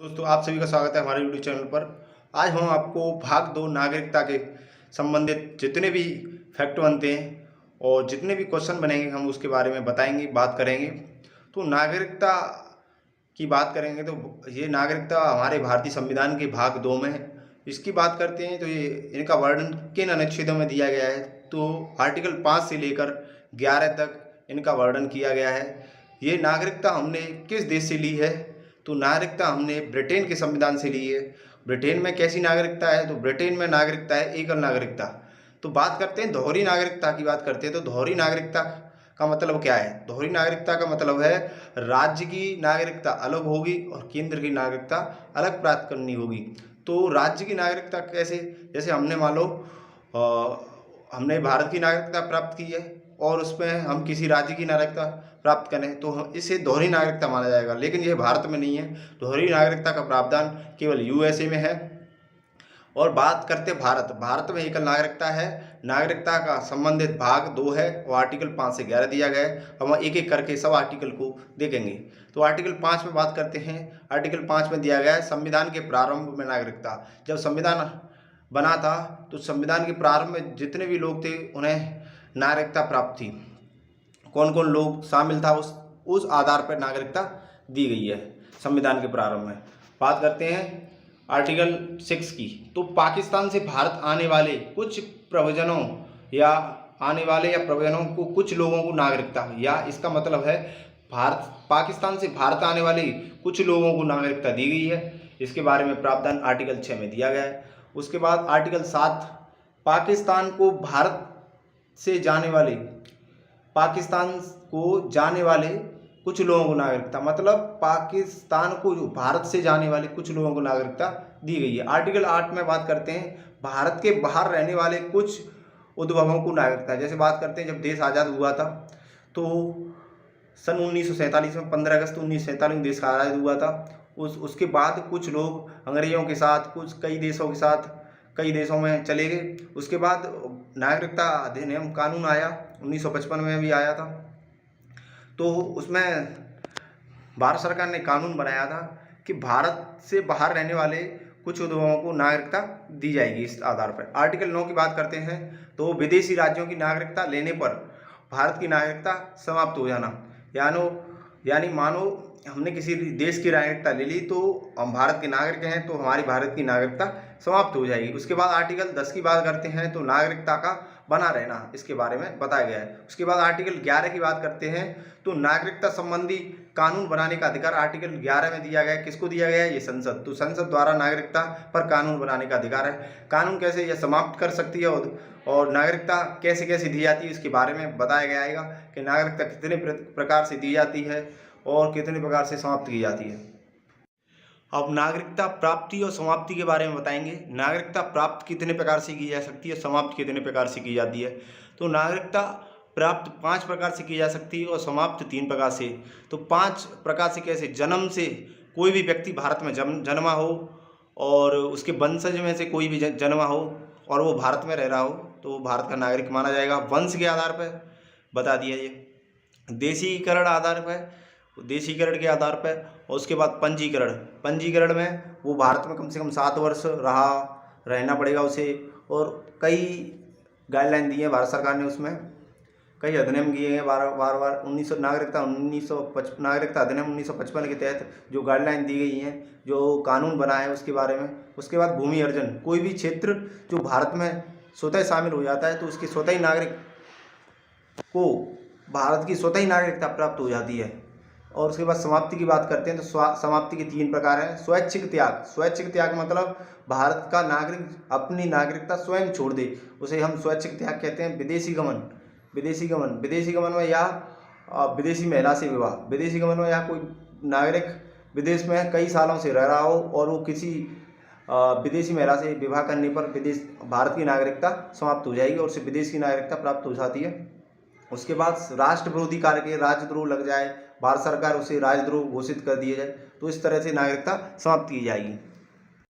दोस्तों, आप सभी का स्वागत है हमारे यूट्यूब चैनल पर। आज हम आपको भाग 2 नागरिकता के संबंधित जितने भी फैक्ट बनते हैं और जितने भी क्वेश्चन बनेंगे हम उसके बारे में बताएंगे, बात करेंगे। तो नागरिकता की बात करेंगे तो ये नागरिकता हमारे भारतीय संविधान के भाग 2 में है। इसकी बात करते हैं तो ये इनका वर्णन किन अनुच्छेदों में दिया गया है। तो आर्टिकल 5 से लेकर 11 तक इनका वर्णन किया गया है। ये नागरिकता हमने किस देश से ली है? तो नागरिकता हमने ब्रिटेन के संविधान से ली है। ब्रिटेन में कैसी नागरिकता है? तो ब्रिटेन में नागरिकता है एकल नागरिकता। तो बात करते हैं दोहरी नागरिकता की। बात करते हैं तो दोहरी नागरिकता का मतलब क्या है? दोहरी नागरिकता का मतलब है राज्य की नागरिकता अलग होगी और केंद्र की नागरिकता अलग प्राप्त करनी होगी। तो राज्य की नागरिकता कैसे? जैसे हमने मान लो हमने भारत की नागरिकता प्राप्त की है और उसमें हम किसी राज्य की नागरिकता प्राप्त करें तो इसे दोहरी नागरिकता माना जाएगा, लेकिन यह भारत में नहीं है। दोहरी नागरिकता का प्रावधान केवल यूएसए में है। और बात करते भारत में एकल नागरिकता है। नागरिकता का संबंधित भाग 2 है और आर्टिकल 5 से 11 दिया गया है। हम एक एक करके सब आर्टिकल को देखेंगे। तो आर्टिकल 5 में बात करते हैं। आर्टिकल 5 में दिया गया है संविधान के प्रारंभ में नागरिकता। जब संविधान बना था तो संविधान के प्रारंभ में जितने भी लोग थे उन्हें नागरिकता प्राप्त थी। कौन कौन लोग शामिल था उस आधार पर नागरिकता दी गई है संविधान के प्रारंभ में। बात करते हैं आर्टिकल 6 की। तो पाकिस्तान से भारत आने वाले कुछ प्रवजनों या प्रवजनों को कुछ लोगों को नागरिकता, या इसका मतलब है पाकिस्तान से भारत आने वाले कुछ लोगों को नागरिकता दी गई है। इसके बारे में प्रावधान आर्टिकल 6 में दिया गया है। उसके बाद आर्टिकल 7, पाकिस्तान को जाने वाले कुछ लोगों को नागरिकता, मतलब पाकिस्तान को भारत से जाने वाले कुछ लोगों को नागरिकता दी गई है। आर्टिकल 8 में बात करते हैं भारत के बाहर रहने वाले कुछ उद्भवों को नागरिकता। जैसे बात करते हैं जब देश आज़ाद हुआ था तो सन 1947 में 15 अगस्त 1947 देश का आज़ाद हुआ था। उसके बाद कुछ लोग अंग्रेजों के साथ कई देशों में चले गए। उसके बाद नागरिकता अधिनियम कानून आया, 1955 में भी आया था। तो उसमें भारत सरकार ने कानून बनाया था कि भारत से बाहर रहने वाले कुछ उद्भवों को नागरिकता दी जाएगी इस आधार पर। आर्टिकल 9 की बात करते हैं तो विदेशी राज्यों की नागरिकता लेने पर भारत की नागरिकता समाप्त हो जाना। यानी मानो हमने किसी देश की नागरिकता ले ली तो हम भारत के नागरिक हैं तो हमारी भारत की नागरिकता समाप्त हो जाएगी। उसके बाद आर्टिकल 10 की बात करते हैं तो नागरिकता का बना रहना, इसके बारे में बताया गया है। उसके बाद आर्टिकल 11 की बात करते हैं तो नागरिकता संबंधी कानून बनाने का अधिकार आर्टिकल 11 में दिया गया है। किसको दिया गया है? ये संसद। तो संसद द्वारा नागरिकता पर कानून बनाने का अधिकार है। कानून कैसे यह समाप्त कर सकती है और नागरिकता कैसे कैसे दी जाती है इसके बारे में बताया गया है कि नागरिकता कितने प्रकार से दी जाती है और कितने प्रकार से समाप्त की जाती है। अब नागरिकता प्राप्ति और समाप्ति के बारे में बताएंगे। नागरिकता प्राप्त कितने प्रकार से की जा सकती है, समाप्त कितने प्रकार से की जाती है। तो नागरिकता प्राप्त 5 प्रकार से की जा सकती है और समाप्त 3 प्रकार से। तो 5 प्रकार से कैसे? जन्म से कोई भी व्यक्ति भारत में जन्मा हो और उसके वंशज में से कोई भी जन्मा हो और वो भारत में रह रहा हो तो वो भारत का नागरिक माना जाएगा। वंश के आधार पर बता दिया ये। देशीकरण के आधार पर और उसके बाद पंजीकरण में वो भारत में कम से कम 7 वर्ष रहना पड़ेगा उसे। और कई गाइडलाइन दी है भारत सरकार ने, उसमें कई अधिनियम किए हैं बार 1900 नागरिकता अधिनियम 1955 के तहत जो गाइडलाइन दी गई हैं, जो कानून बना है उसके बारे में। उसके बाद भूमि अर्जन, कोई भी क्षेत्र जो भारत में स्वतः शामिल हो जाता है तो उसके स्वतः नागरिक को भारत की स्वतः ही नागरिकता प्राप्त हो जाती है। और उसके बाद समाप्ति की बात करते हैं तो समाप्ति के 3 प्रकार हैं। स्वैच्छिक त्याग मतलब भारत का नागरिक अपनी नागरिकता स्वयं छोड़ दे, उसे हम स्वैच्छिक त्याग कहते हैं। विदेशी गमन में या विदेशी महिला से विवाह। विदेशी गमन में या कोई नागरिक विदेश में कई सालों से रह रहा हो और वो किसी विदेशी महिला से विवाह करने पर भारत की नागरिकता समाप्त हो जाएगी और उसे विदेश की नागरिकता प्राप्त हो जाती है। उसके बाद राष्ट्र विरोधी कार्य के राजद्रोह लग जाए, भारत सरकार उसे राजद्रोह घोषित कर दिया जाए तो इस तरह से नागरिकता समाप्त की जाएगी।